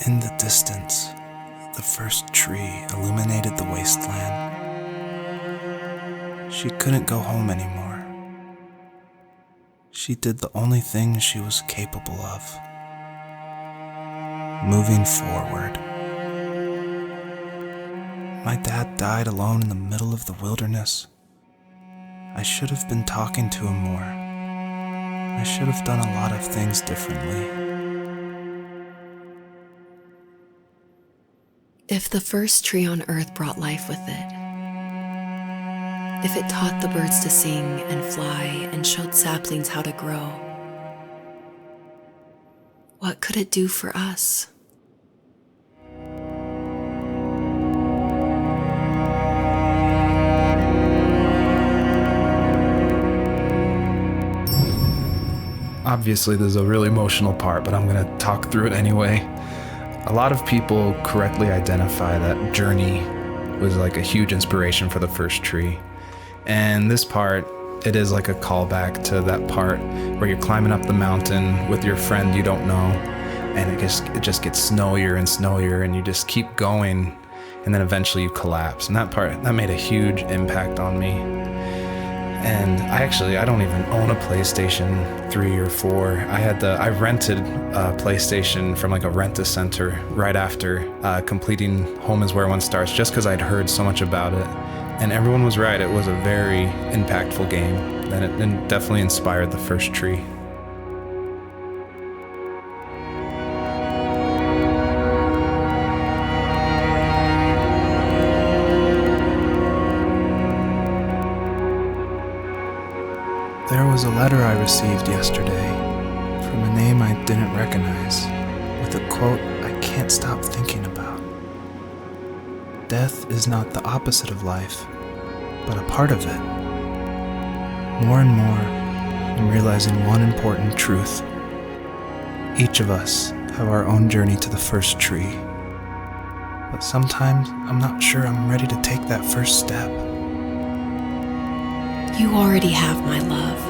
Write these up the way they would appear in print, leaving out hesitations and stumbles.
In the distance, the first tree illuminated the wasteland. She couldn't go home anymore. She did the only thing she was capable of: moving forward. My dad died alone in the middle of the wilderness. I should have been talking to him more. I should have done a lot of things differently. If the first tree on earth brought life with it, if it taught the birds to sing and fly and showed saplings how to grow, what could it do for us? Obviously, there's a really emotional part, but I'm going to talk through it anyway. A lot of people correctly identify that Journey was like a huge inspiration for the first tree. And this part, it is like a callback to that part where you're climbing up the mountain with your friend you don't know, and it just gets snowier and snowier, and you just keep going, and then eventually you collapse. And that part, that made a huge impact on me. And I don't even own a PlayStation 3 or 4. I rented a PlayStation from like a rent-a-center right after completing Home is Where One Starts, just because I'd heard so much about it. And everyone was right, it was a very impactful game, and it definitely inspired the first tree. There was a letter I received yesterday from a name I didn't recognize, with a quote I can't stop thinking about. Death is not the opposite of life, but a part of it. More and more, I'm realizing one important truth. Each of us have our own journey to the first tree, but sometimes I'm not sure I'm ready to take that first step. You already have my love.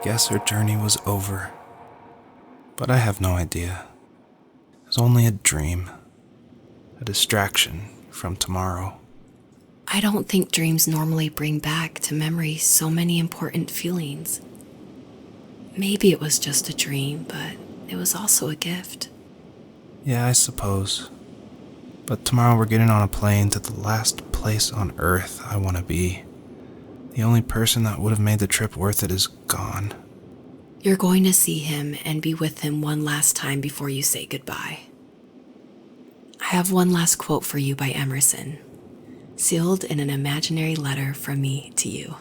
guess her journey was over. But I have no idea. It was only a dream, a distraction from tomorrow. I don't think dreams normally bring back to memory so many important feelings. Maybe it was just a dream, but it was also a gift. Yeah, I suppose. But tomorrow we're getting on a plane to the last place on Earth I want to be. The only person that would have made the trip worth it is gone. You're going to see him and be with him one last time before you say goodbye. I have one last quote for you by Emerson, sealed in an imaginary letter from me to you.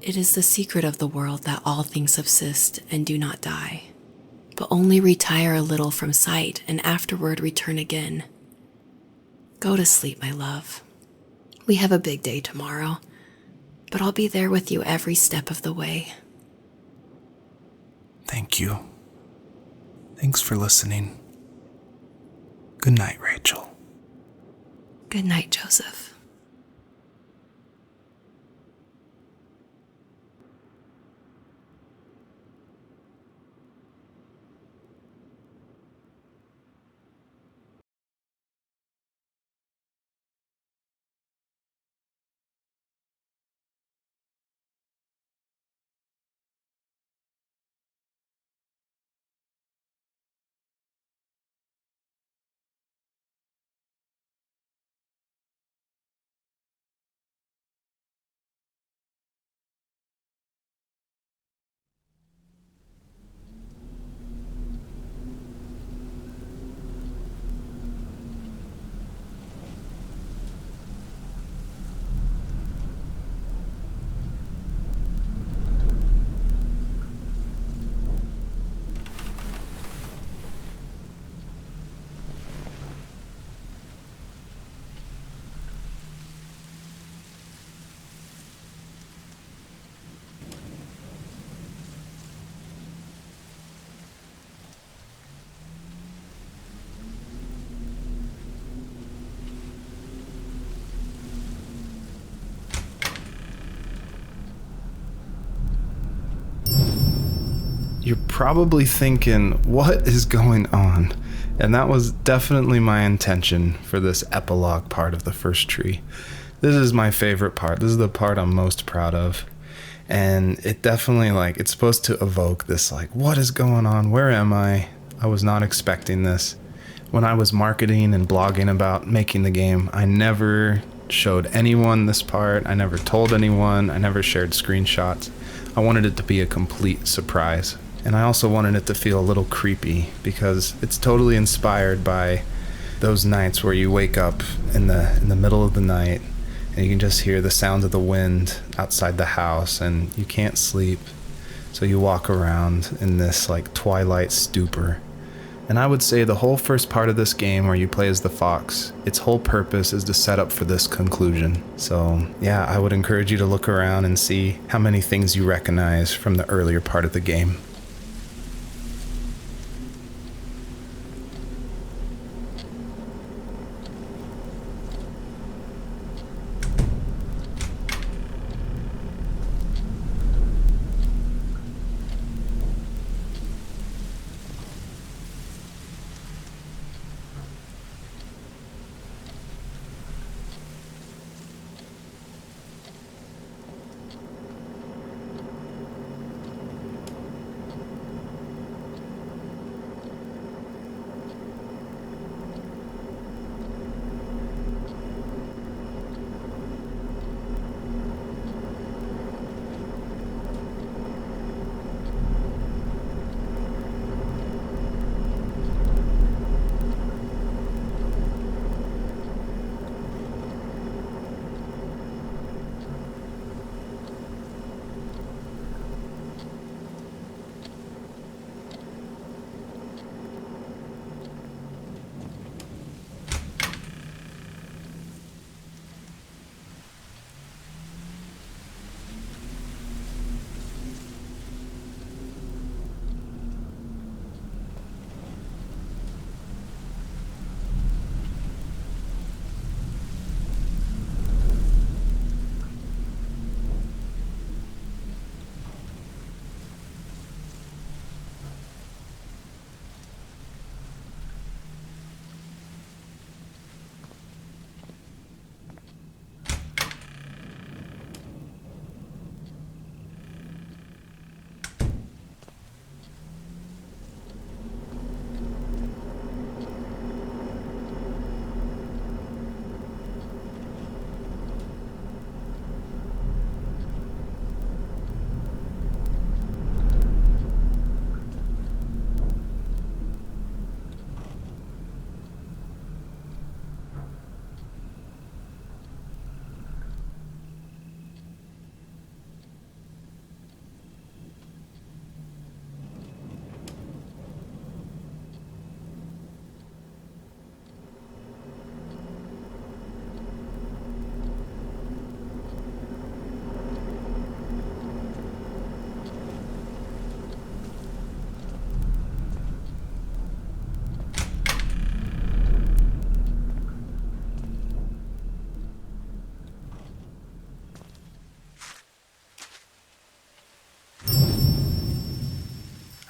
It is the secret of the world that all things subsist and do not die, but only retire a little from sight and afterward return again. Go to sleep, my love. We have a big day tomorrow, but I'll be there with you every step of the way. Thank you. Thanks for listening. Good night, Rachel. Good night, Joseph. You're probably thinking, what is going on? And that was definitely my intention for this epilogue part of the first tree. This is my favorite part. This is the part I'm most proud of. And it definitely, it's supposed to evoke this, what is going on? Where am I? I was not expecting this. When I was marketing and blogging about making the game, I never showed anyone this part. I never told anyone. I never shared screenshots. I wanted it to be a complete surprise. And I also wanted it to feel a little creepy because it's totally inspired by those nights where you wake up in the middle of the night and you can just hear the sounds of the wind outside the house and you can't sleep. So you walk around in this twilight stupor. And I would say the whole first part of this game where you play as the fox, its whole purpose is to set up for this conclusion. So yeah, I would encourage you to look around and see how many things you recognize from the earlier part of the game.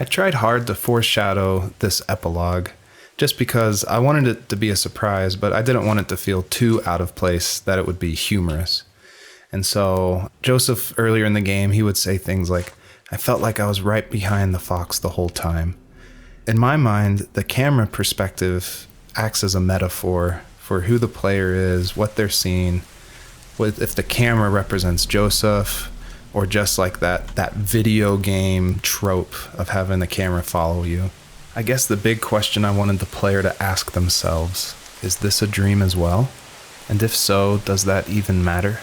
I've tried hard to foreshadow this epilogue just because I wanted it to be a surprise, but I didn't want it to feel too out of place that it would be humorous. And so Joseph, earlier in the game, he would say things like, I felt like I was right behind the fox the whole time. In my mind, the camera perspective acts as a metaphor for who the player is, what they're seeing. If the camera represents Joseph, or just like that video game trope of having the camera follow you. I guess the big question I wanted the player to ask themselves, is this a dream as well? And if so, does that even matter?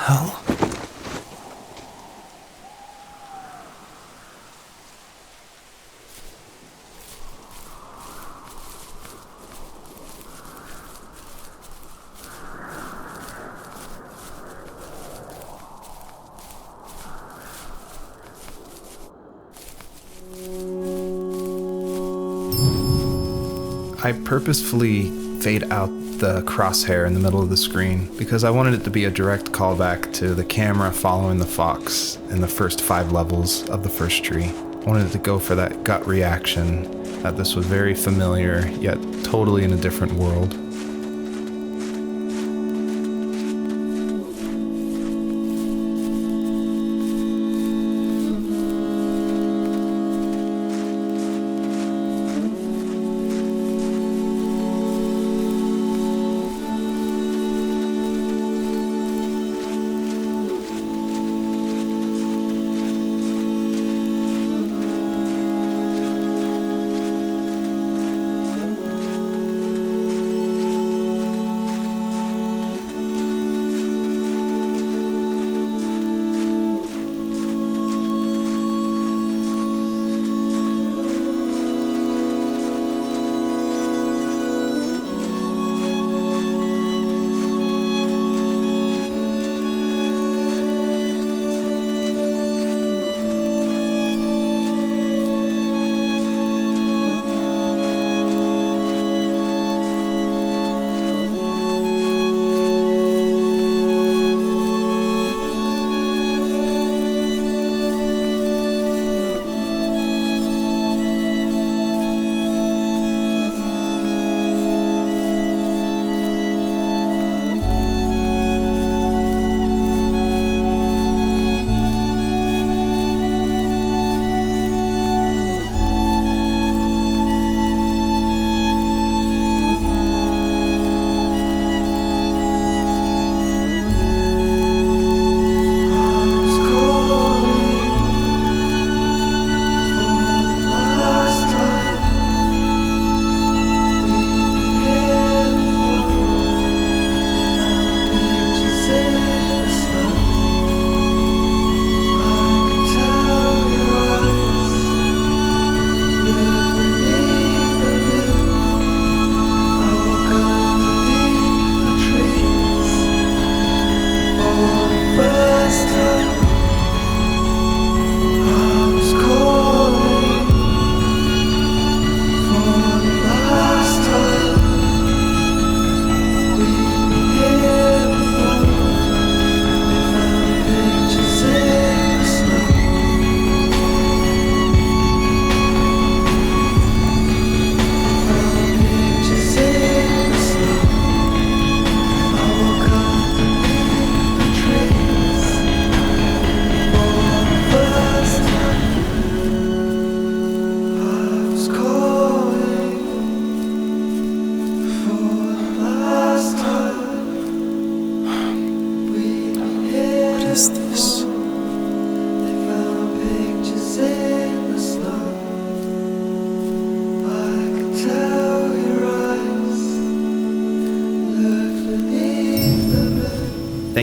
hell? I purposefully fade out the crosshair in the middle of the screen because I wanted it to be a direct callback to the camera following the fox in the first 5 levels of the first tree. I wanted it to go for that gut reaction that this was very familiar, yet totally in a different world.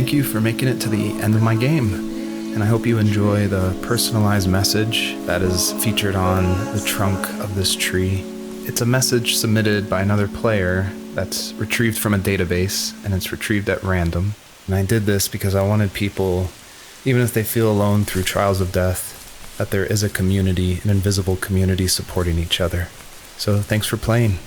thank you for making it to the end of my game. And I hope you enjoy the personalized message that is featured on the trunk of this tree. It's a message submitted by another player that's retrieved from a database, and it's retrieved at random. And I did this because I wanted people, even if they feel alone through trials of death, that there is a community, an invisible community supporting each other. So thanks for playing.